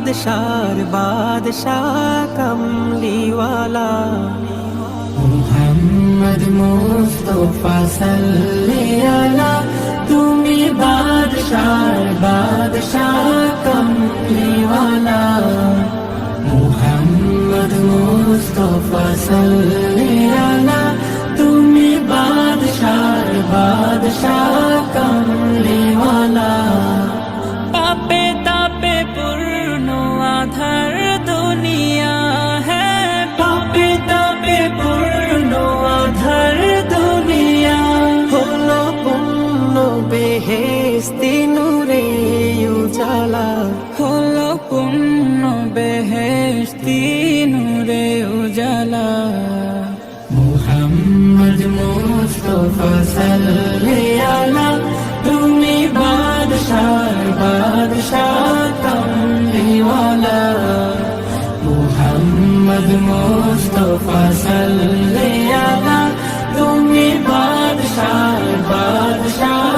বাদশার বাদশাহ কমলিওয়ালা মুহাম্মদ মুস্তাফা সাল্লি আলা তুমি বাদশার বাদশাহ কমলিওয়ালা মুহাম্মদ মুস্তাফা সাল্লি আলা তুমি বাদশার বাদশাহ কমলিওয়ালা পাপে তাপে পূর্ণ আধার দুনিয়া হ্যাঁ পাপে তাপে পূর্ণ আধার দুনিয়া হলো পূর্ণ বেহেশতি নূরে উজালা হলো পূর্ণ বেহেশতি নূরে উজালা মুহাম্মদ মুস্তাফা সাল্লি আলা তুমি বাদশার বাদশাহ কমলিওয়ালা মুহাম্মদ মুস্তাফা সাল্লি আলা তুমি বাদশার বাদশাহ